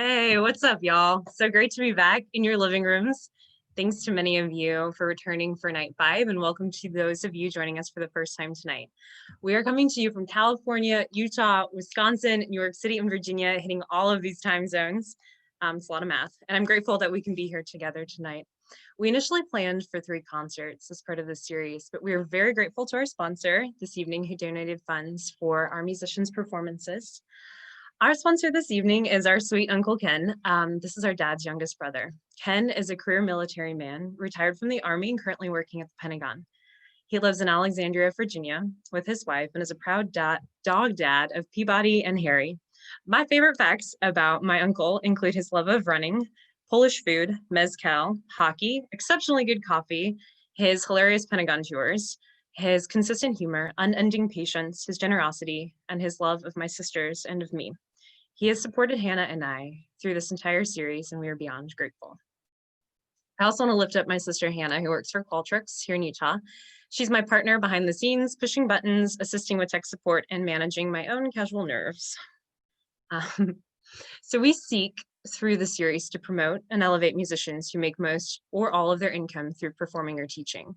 Hey, what's up, y'all? So great to be back in your living rooms. Thanks to many of you for returning for night 5, and welcome to those of you joining us for the first time tonight. We are coming to you from California, Utah, Wisconsin, New York City, and Virginia, hitting all of these time zones. It's a lot of math, and I'm grateful that we can be here together tonight. We initially planned for 3 concerts as part of this series, but we are very grateful to our sponsor this evening who donated funds for our musicians' performances. Our sponsor this evening is our sweet Uncle Ken. This is our dad's youngest brother. Ken is a career military man, retired from the Army and currently working at the Pentagon. He lives in Alexandria, Virginia with his wife and is a proud dog dad of Peabody and Harry. My favorite facts about my uncle include his love of running, Polish food, mezcal, hockey, exceptionally good coffee, his hilarious Pentagon tours, his consistent humor, unending patience, his generosity, and his love of my sisters and of me. He has supported Hannah and I through this entire series, and we are beyond grateful. I also want to lift up my sister Hannah, who works for Qualtrics here in Utah. She's my partner behind the scenes, pushing buttons, assisting with tech support, and managing my own casual nerves. So we seek through the series to promote and elevate musicians who make most or all of their income through performing or teaching.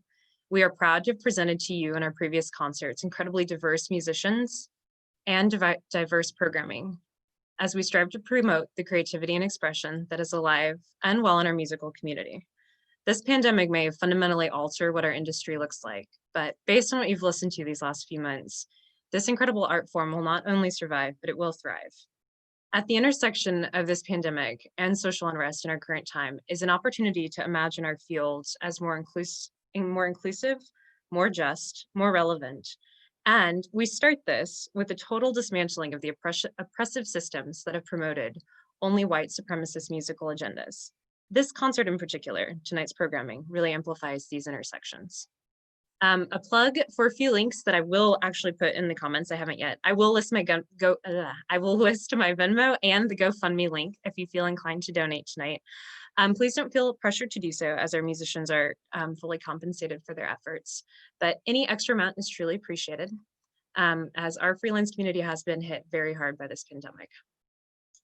We are proud to have presented to you in our previous concerts incredibly diverse musicians and diverse programming, as we strive to promote the creativity and expression that is alive and well in our musical community. This pandemic may fundamentally alter what our industry looks like, but based on what you've listened to these last few months, this incredible art form will not only survive, but it will thrive. At the intersection of this pandemic and social unrest in our current time is an opportunity to imagine our fields as more inclusive, more just, more relevant. And we start this with the total dismantling of the oppressive systems that have promoted only white supremacist musical agendas. This concert in particular, tonight's programming, really amplifies these intersections. A plug for a few links that I will actually put in the comments. I haven't yet. I will list my Venmo and the GoFundMe link if you feel inclined to donate tonight. Please don't feel pressured to do so, as our musicians are fully compensated for their efforts. But any extra amount is truly appreciated, as our freelance community has been hit very hard by this pandemic.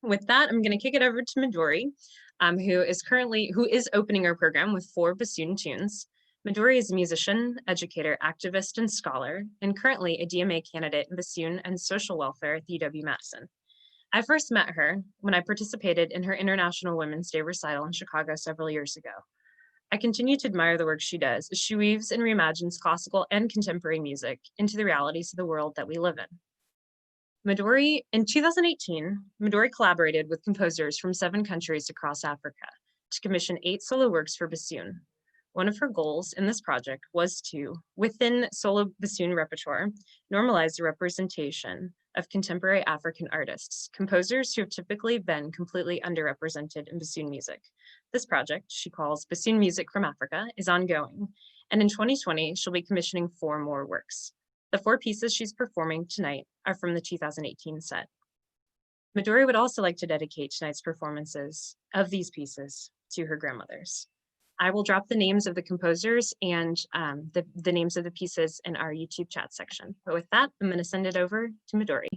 With that, I'm going to kick it over to Midori, who is opening our program with 4 bassoon tunes. Midori is a musician, educator, activist, and scholar, and currently a DMA candidate in bassoon and social welfare at the UW-Madison. I first met her when I participated in her International Women's Day recital in Chicago several years ago. I continue to admire the work she does as she weaves and reimagines classical and contemporary music into the realities of the world that we live in. In 2018, Midori collaborated with composers from 7 countries across Africa to commission 8 solo works for bassoon. One of her goals in this project was to, within solo bassoon repertoire, normalize the representation of contemporary African artists, composers who have typically been completely underrepresented in bassoon music. This project, she calls Bassoon Music from Africa, is ongoing, and in 2020, she'll be commissioning 4 more works. The 4 pieces she's performing tonight are from the 2018 set. Midori would also like to dedicate tonight's performances of these pieces to her grandmothers. I will drop the names of the composers and the names of the pieces in our YouTube chat section. But with that, I'm going to send it over to Midori.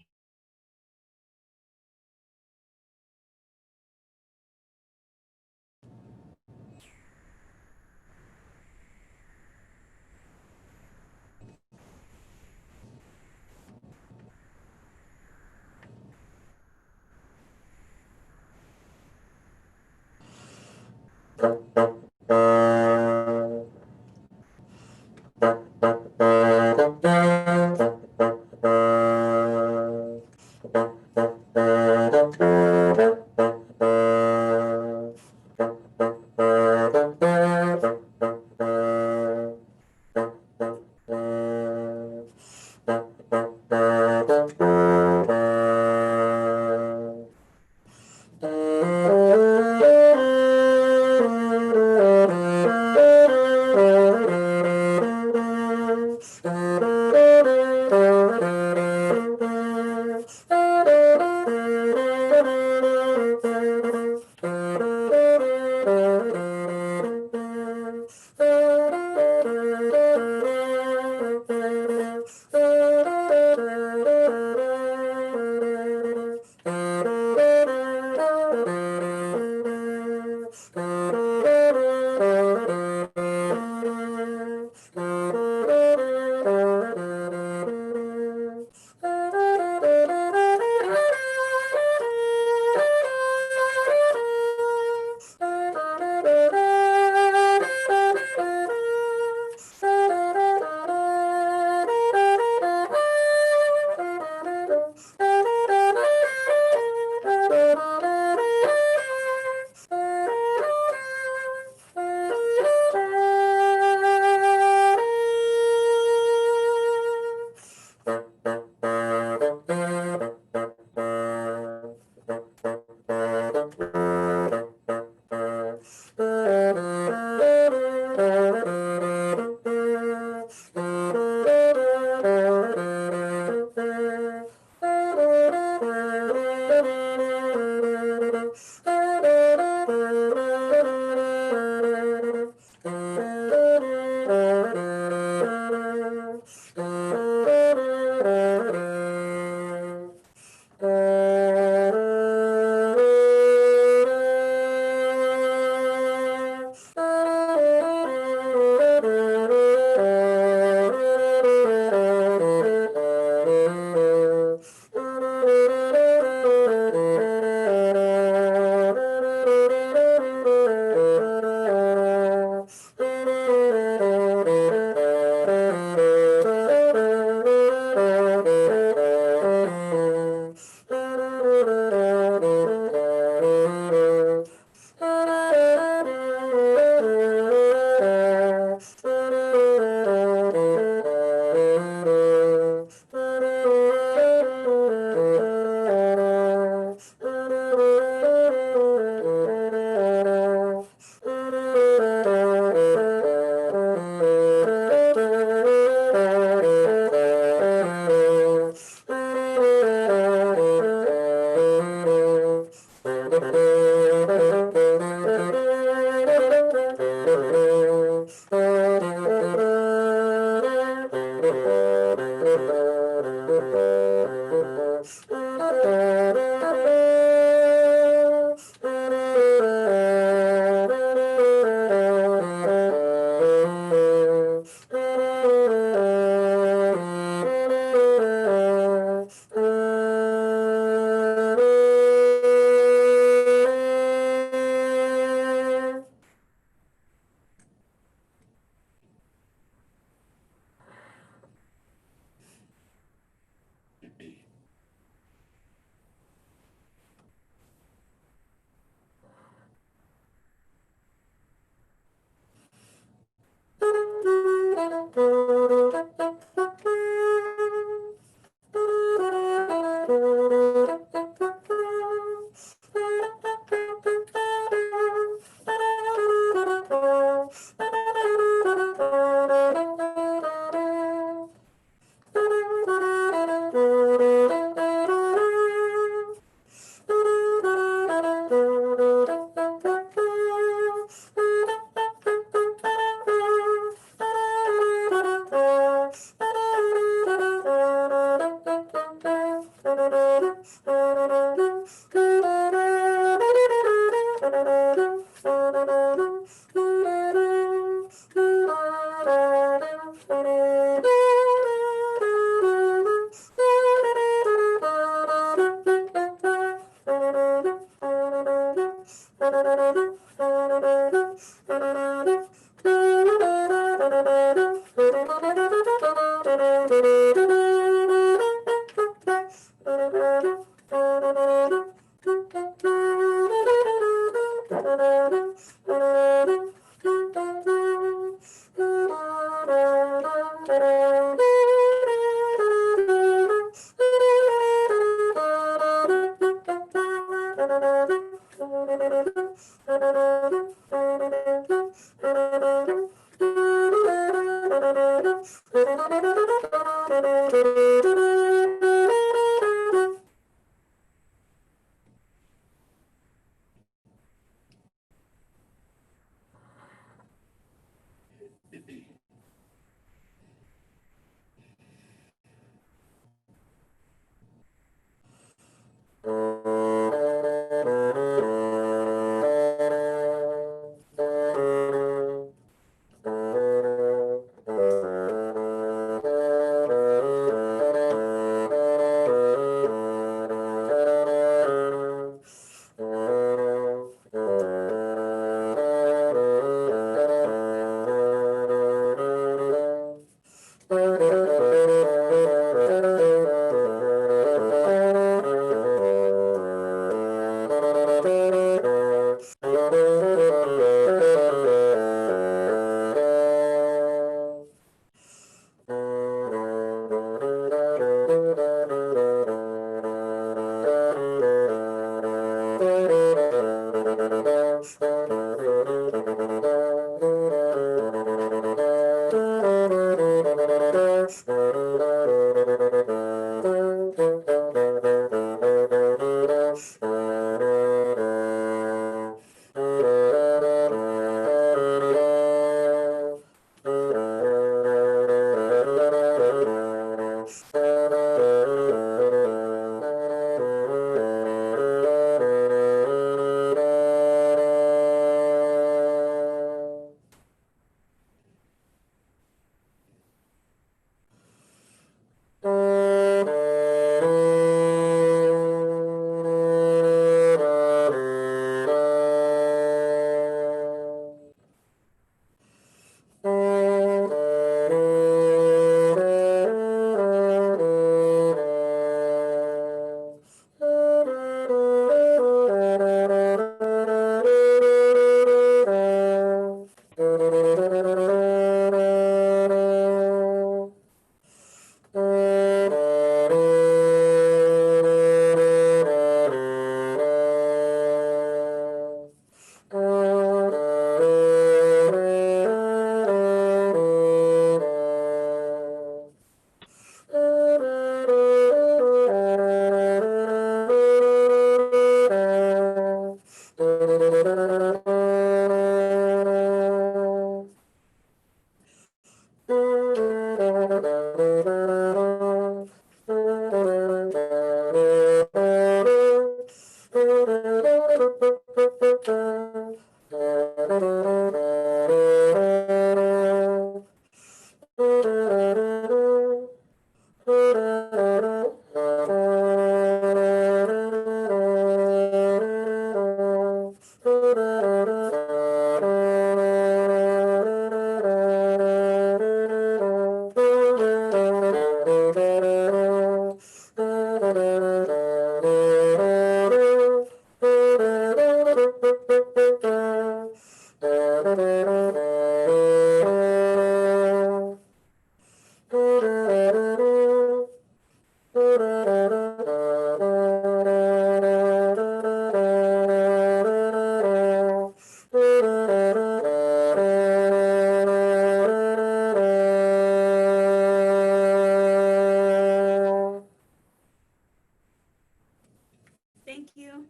Thank you.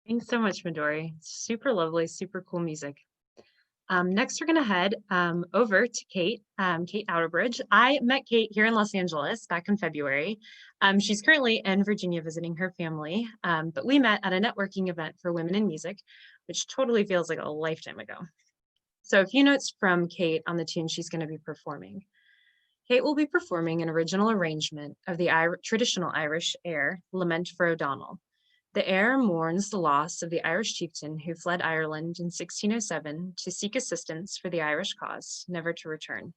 Thanks so much, Midori. Super lovely, super cool music. Next, we're going to head over to Kate, Kate Outerbridge. I met Kate here in Los Angeles back in February. She's currently in Virginia visiting her family, but we met at a networking event for women in music, which totally feels like a lifetime ago. So a few notes from Kate on the tune she's going to be performing. Kate will be performing an original arrangement of the traditional Irish air, Lament for O'Donnell. The air mourns the loss of the Irish chieftain who fled Ireland in 1607 to seek assistance for the Irish cause, never to return.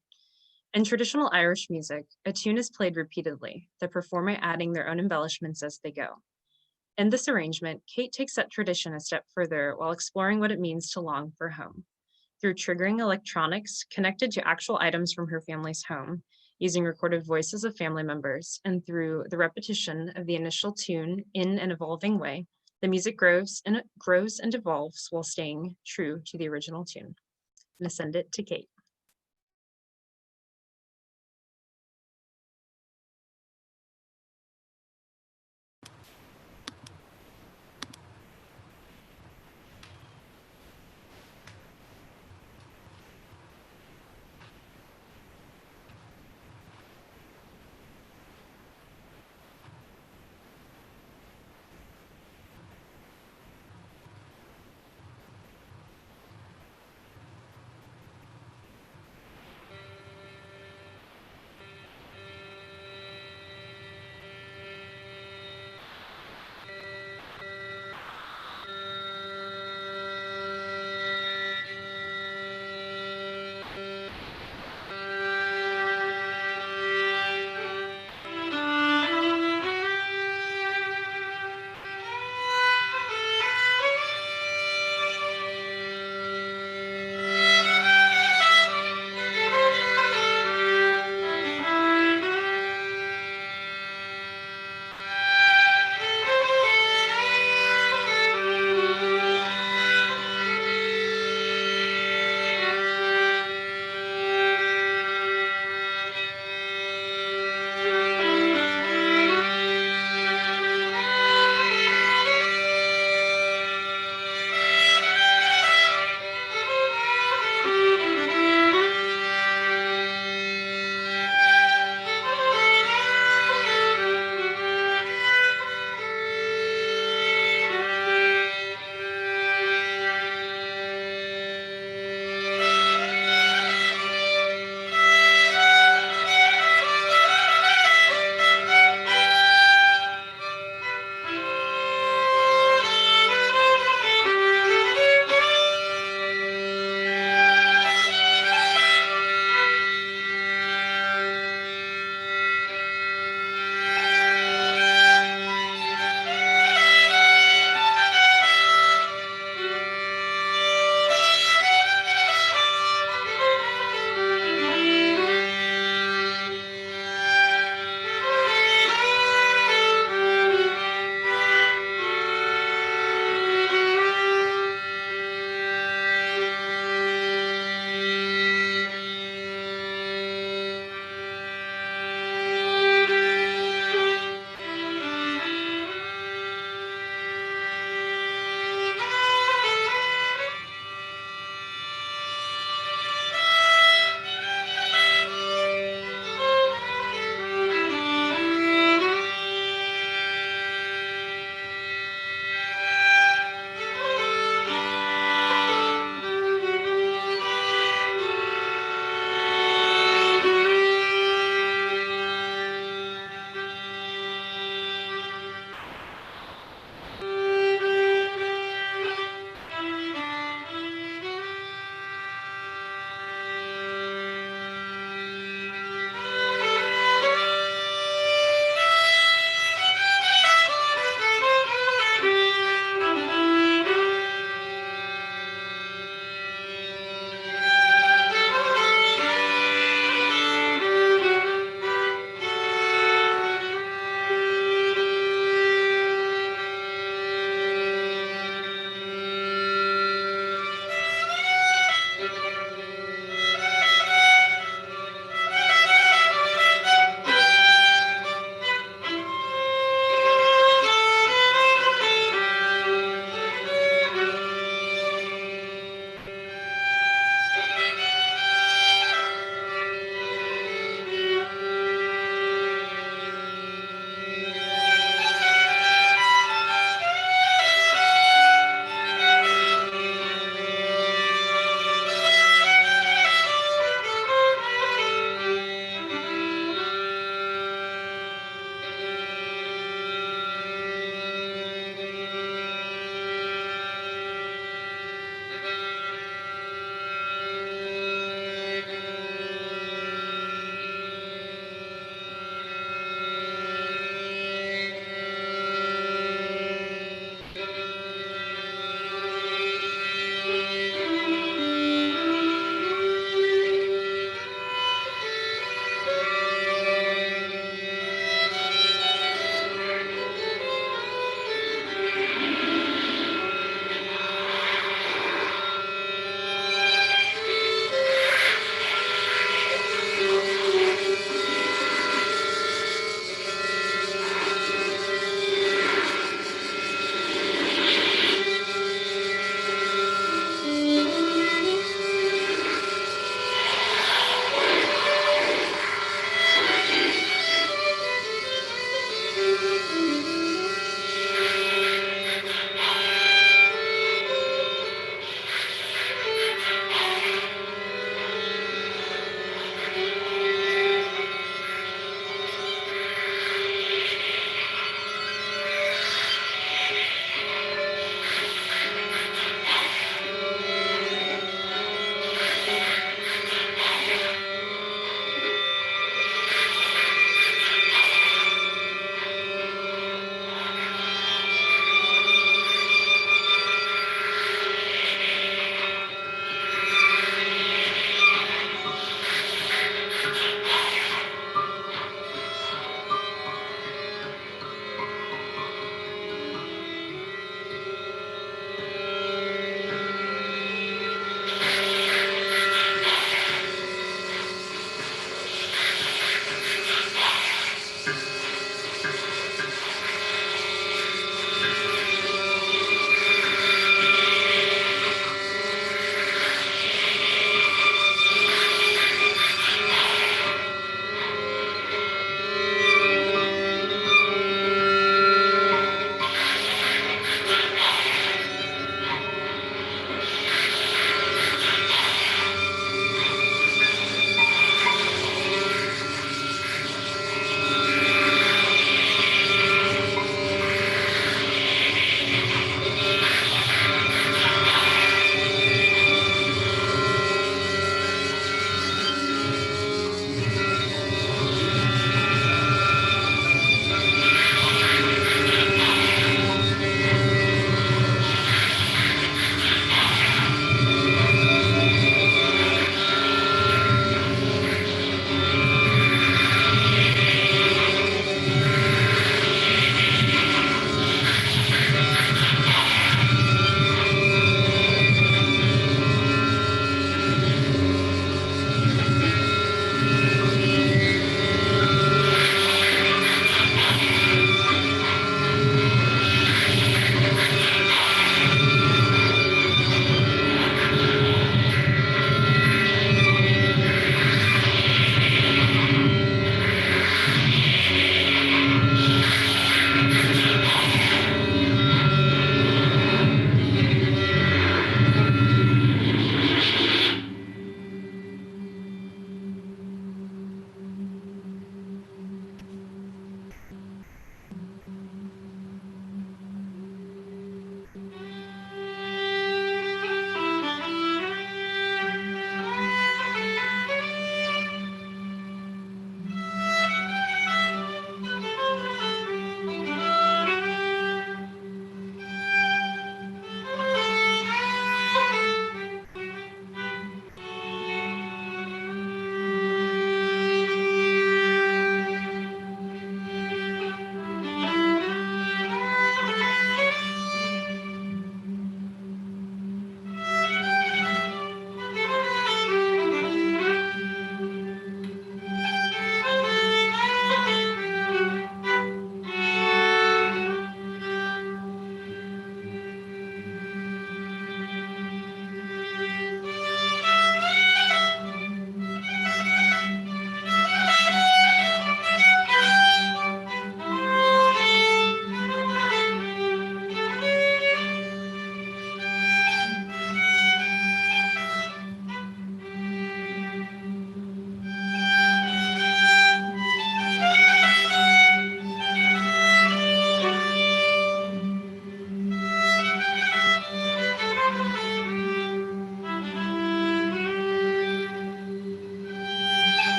In traditional Irish music, a tune is played repeatedly, the performer adding their own embellishments as they go. In this arrangement, Kate takes that tradition a step further while exploring what it means to long for home. Through triggering electronics connected to actual items from her family's home, using recorded voices of family members, and through the repetition of the initial tune in an evolving way, the music grows and evolves while staying true to the original tune. And I send it to Kate.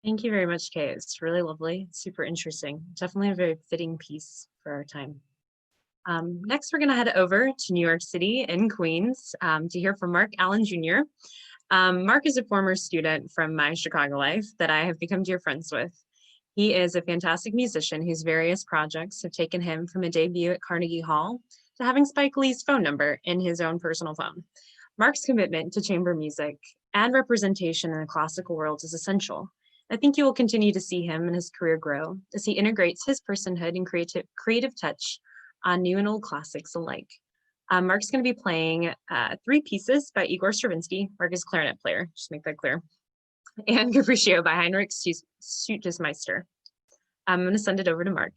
Thank you very much, Kay. It's really lovely, super interesting. Definitely a very fitting piece for our time. Next, we're going to head over to New York City in Queens to hear from Mark Allen Jr. Mark is a former student from my Chicago life that I have become dear friends with. He is a fantastic musician whose various projects have taken him from a debut at Carnegie Hall to having Spike Lee's phone number in his own personal phone. Mark's commitment to chamber music and representation in the classical world is essential. I think you will continue to see him and his career grow as he integrates his personhood and creative touch on new and old classics alike. Mark's going to be playing three pieces by Igor Stravinsky. Mark is a clarinet player, just to make that clear, and Capriccio by Heinrich Suitesmeister. I'm going to send it over to Mark.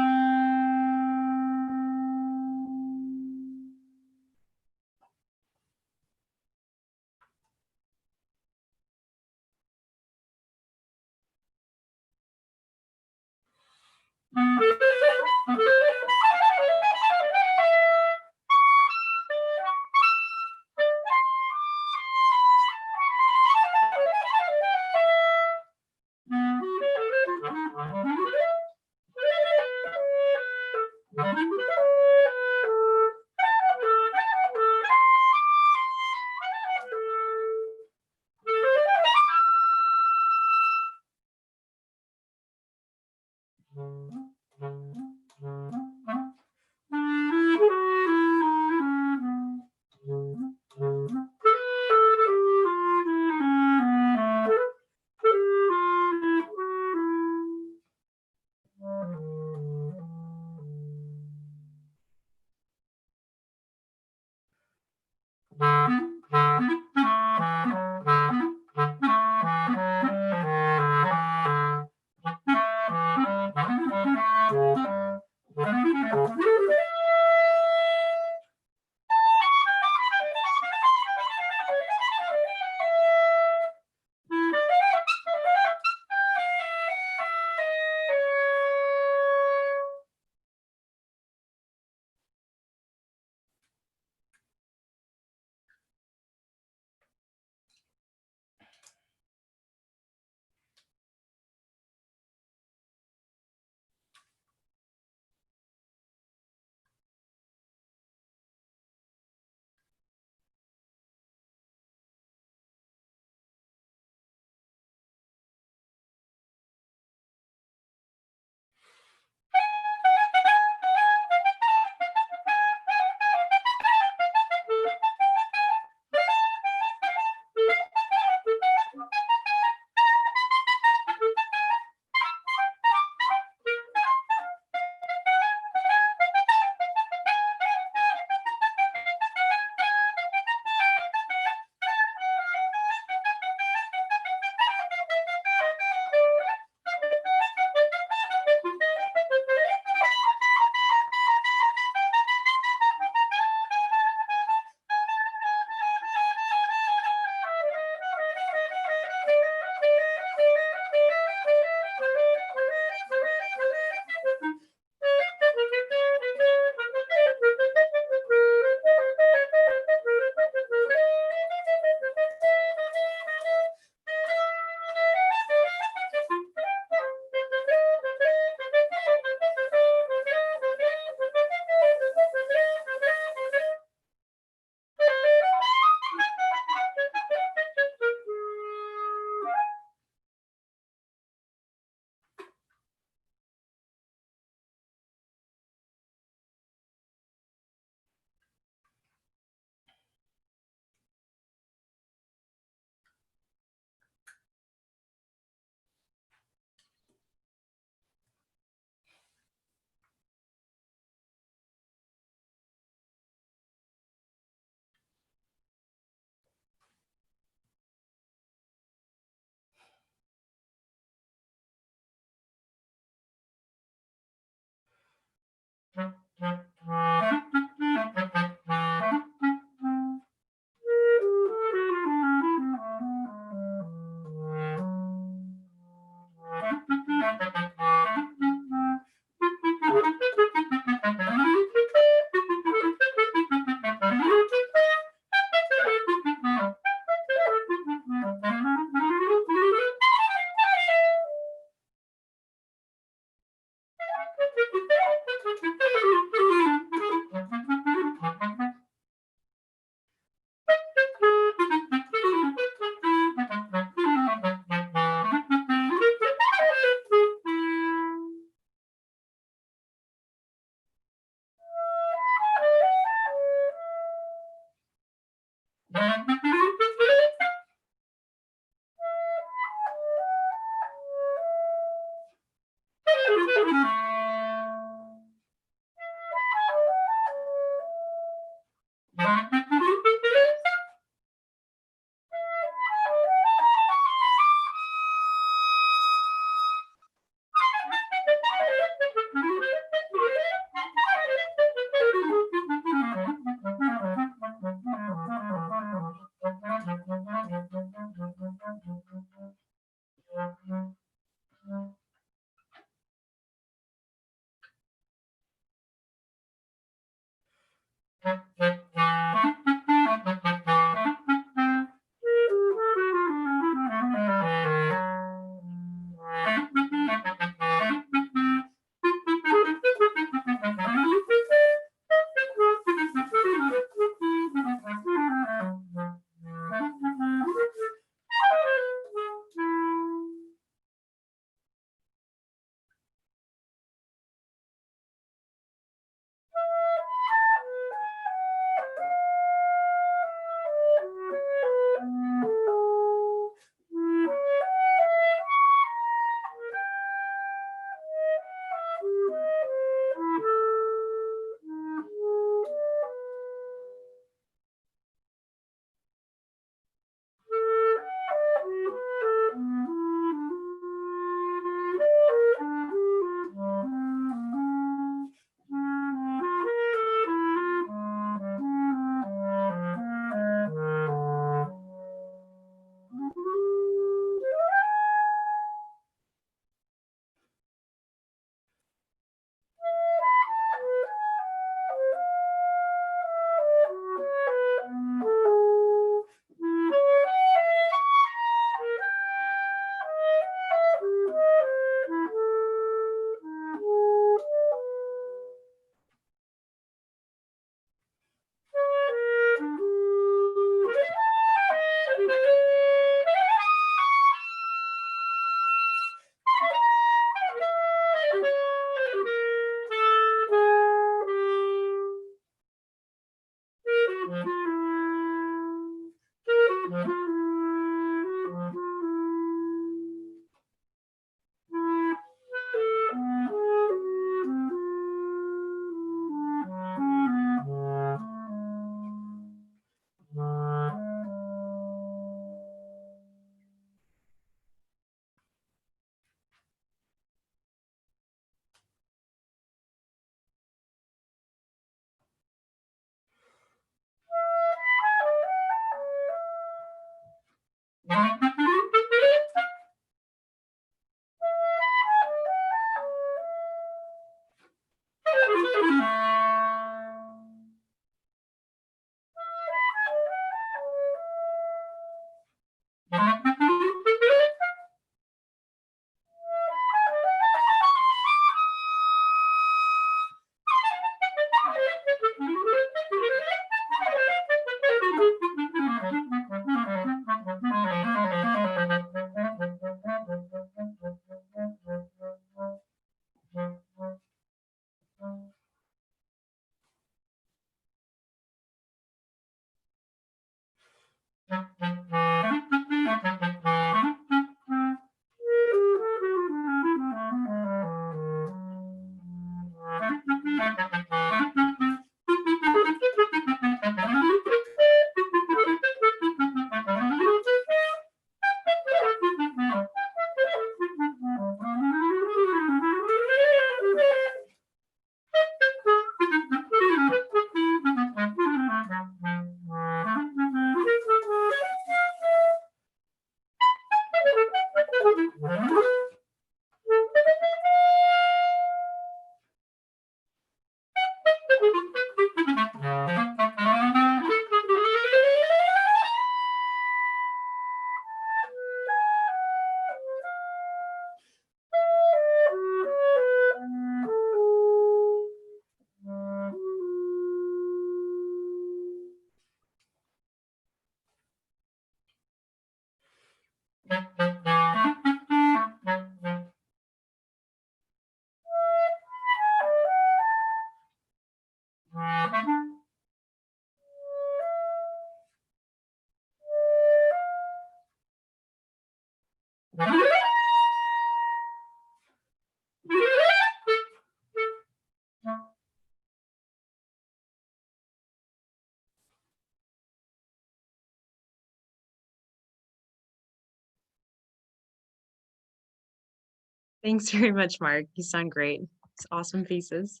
Thanks very much, Mark. You sound great. It's awesome pieces.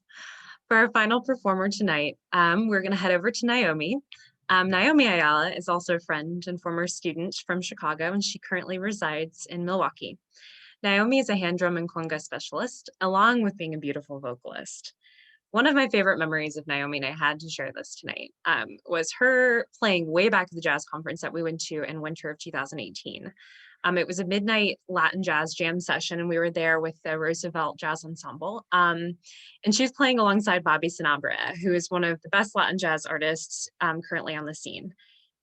For our final performer tonight, we're going to head over to Naomi. Naomi Ayala is also a friend and former student from Chicago, and she currently resides in Milwaukee. Naomi is a hand drum and conga specialist, along with being a beautiful vocalist. One of my favorite memories of Naomi, and I had to share this tonight, was her playing way back at the jazz conference that we went to in winter of 2018. It was a midnight Latin jazz jam session, and we were there with the Roosevelt Jazz Ensemble. And she was playing alongside Bobby Sanabria, who is one of the best Latin jazz artists currently on the scene.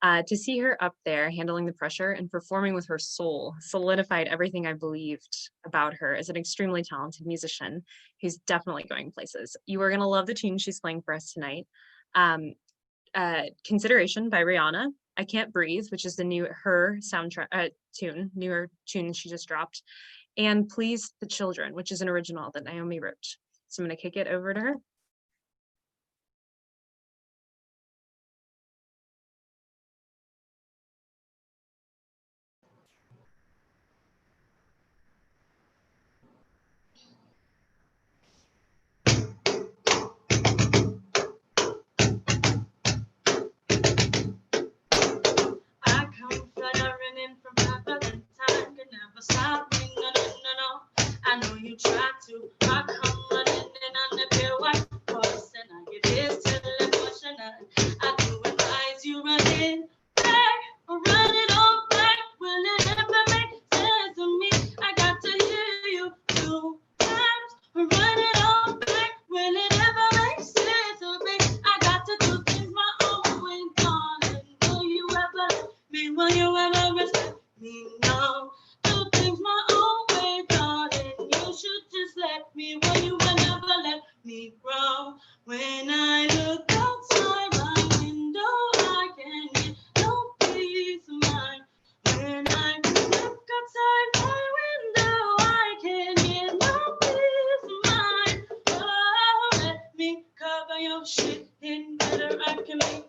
To see her up there handling the pressure and performing with her soul solidified everything I believed about her as an extremely talented musician who's definitely going places. You are going to love the tune she's playing for us tonight. Consideration by Rihanna. I Can't Breathe, which is the new her soundtrack newer tune she just dropped. And Please the Children, which is an original that Naomi wrote. So I'm going to kick it over to her. I come fluttering in from heaven and time can never stop me, no, no, no, no. I know you try to. I come running in on the pure white horse and I give this to the emotional. I do advise you running back or run it all back. Will it ever make sense to me? I got to hear you 2 times. Run it all back. Will it ever make sense to me? I got to do things my own way, darling. Will you ever let me? Will you ever respect me? No. Do things my own way, darling. You should just let me. Will you ever let me grow? When I look outside my window, I can get no peace of mind. When I look outside my window, I can get no peace of mind. Oh, let me cover your shit in better I can be.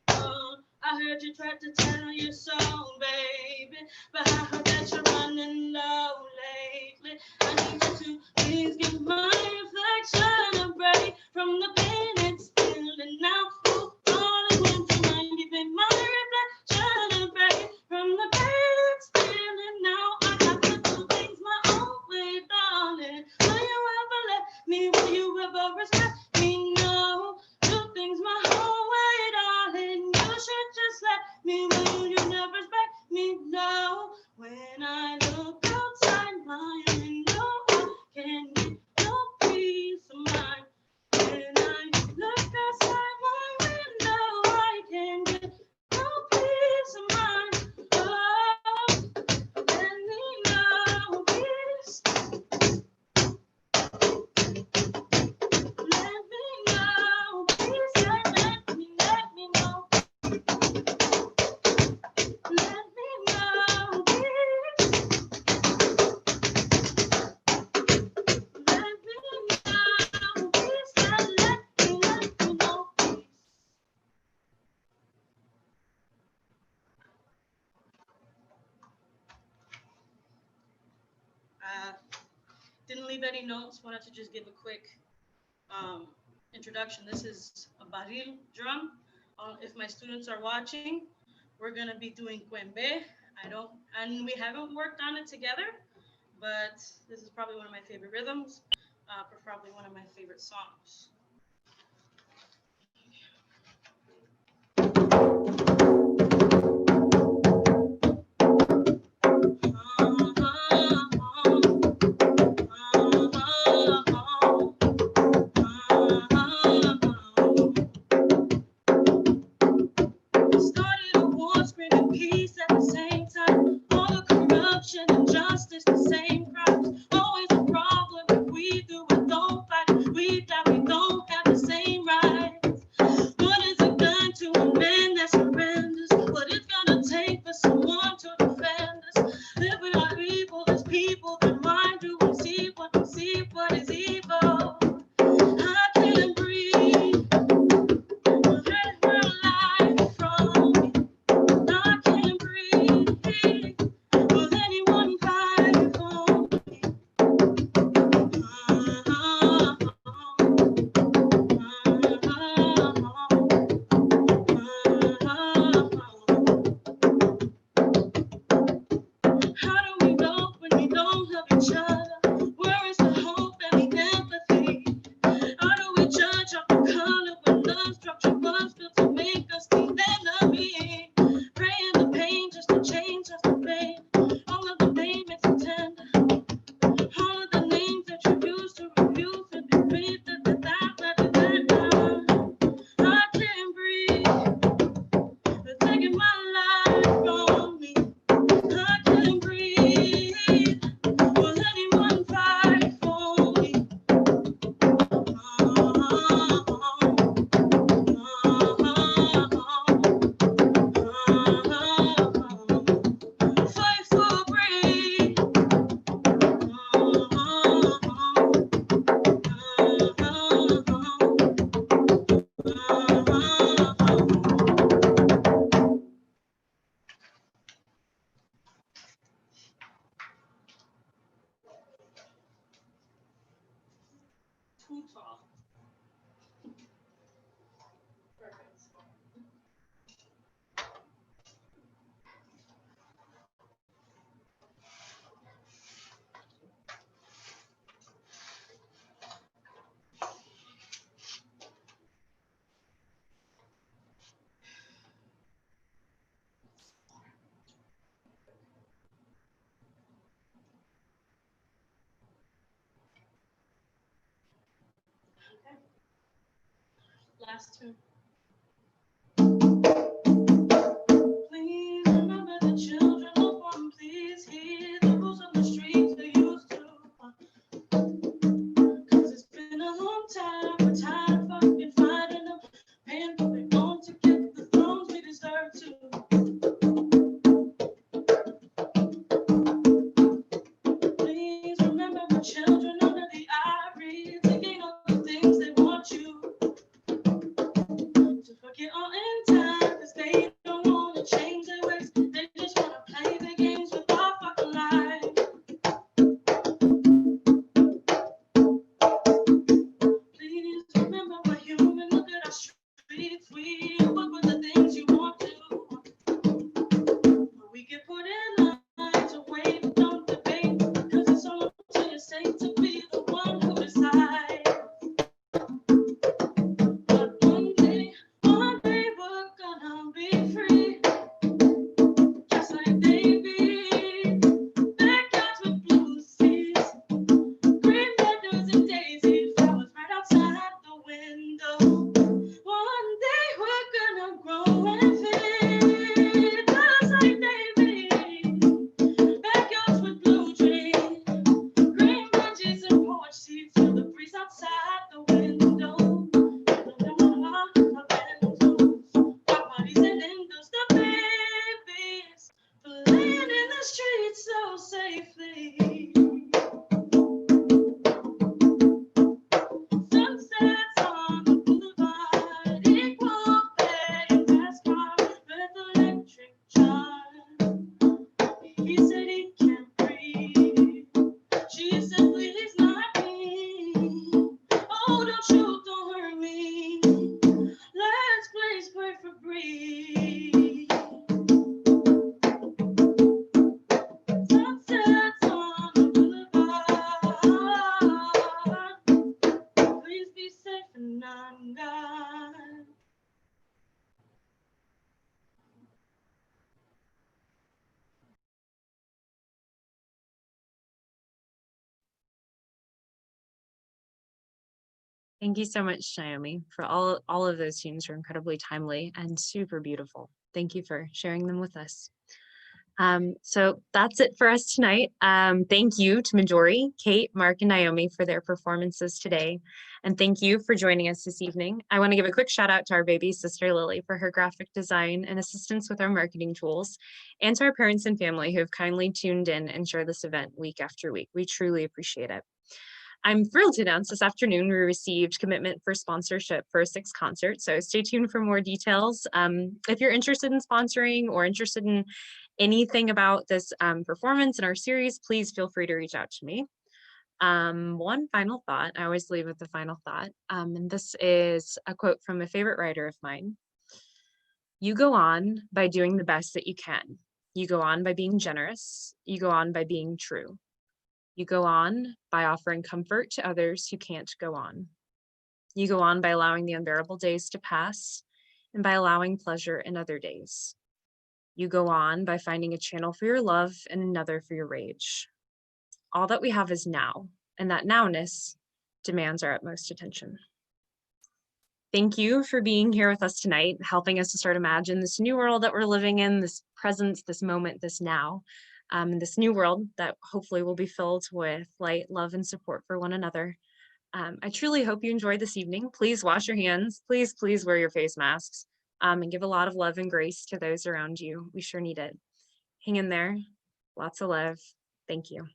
Oh, I heard you tried to tell your soul, baby, but I heard that you're running low lately. I need you to please give my reflection a break from the pain it's feeling now. Oh, darling, would you mind giving my reflection a break from the pain it's feeling now? I got to do things my own way, darling. Will you ever let me? Will you ever respect me? No. Do things my whole way, darling. You should just let me. Will you never respect me? No. When I look outside my window, I can get no peace of mind. When I anybody knows, wanted to just give a quick introduction. This is a barril drum. If my students are watching, we're gonna be doing cuembe. And we haven't worked on it together, but this is probably one of my favorite rhythms, probably one of my favorite songs. Started a war, screaming peace at the same time. All the corruption, injustice, the same crimes. Always a problem if we do it, don't fight. We die, we don't have the same rights. What is it done to a man that surrenders? What it's gonna take for someone to defend us? If we are evil as people, then why do we see what is evil? I can't breathe. There's life from me. I can't breathe. Will anyone fight for me? How do we know when we don't love each other? Where is the hope and the empathy? How do we judge off the color when love structure was built to make us the enemy? Praying the pain just to change us to pain. All of the pain makes it tender. All of the names that you used to refuse to be breathed I can't breathe. They're taking my life from me. I can't breathe. Will anyone fight for me? Fight for breathe. Too tall. Perfect. Okay. Last two. Please remember the children of one. Please hear the rules on the streets they used to. Cause it's been a long time. We're tired of fucking fighting them. Paying for their own to get the thrones we deserve to. Please remember the children under the ivory. Taking all the things they want you to forget all in time. Cause they don't wanna change their ways. They just wanna play the games with our fucking life. Please remember we're human. Look at our streets. We what were the things you want to? But we get put in line to wait, don't debate. Cause it's all up to your state to be the one who decides. But one day we're gonna be free. Just like David. Backyards with blue seas. Green meadows and daisy flowers right outside the window. One day we're gonna grow and fit, just like David. Backyards with blue trees, green benches and porch seats, feel the breeze outside the window. Our bodies and windows, the babies, playing in the streets so safely. Sunsets on the boulevard, equal pay, fast car with electric charge. He said he can't breathe. She said, please not breathe. Sunsets on the boulevard. Please be safe and I'm God. Thank you so much, Naomi, for all of those tunes were incredibly timely and super beautiful. Thank you for sharing them with us. So that's it for us tonight. Thank you to Majori, Kate, Mark, and Naomi for their performances today. And thank you for joining us this evening. I want to give a quick shout out to our baby sister, Lily, for her graphic design and assistance with our marketing tools, and to our parents and family who have kindly tuned in and share this event week after week. We truly appreciate it. I'm thrilled to announce this afternoon we received commitment for sponsorship for a 6th concert, so stay tuned for more details. If you're interested in sponsoring or interested in anything about this performance in our series, please feel free to reach out to me. One final thought, I always leave with the final thought, and this is a quote from a favorite writer of mine. You go on by doing the best that you can. You go on by being generous. You go on by being true. You go on by offering comfort to others who can't go on. You go on by allowing the unbearable days to pass and by allowing pleasure in other days. You go on by finding a channel for your love and another for your rage. All that we have is now, and that nowness demands our utmost attention. Thank you for being here with us tonight, helping us to start imagine this new world that we're living in, this presence, this moment, this now. This new world that hopefully will be filled with light, love, and support for one another. I truly hope you enjoyed this evening. Please wash your hands. Please, please wear your face masks and give a lot of love and grace to those around you. We sure need it. Hang in there. Lots of love. Thank you.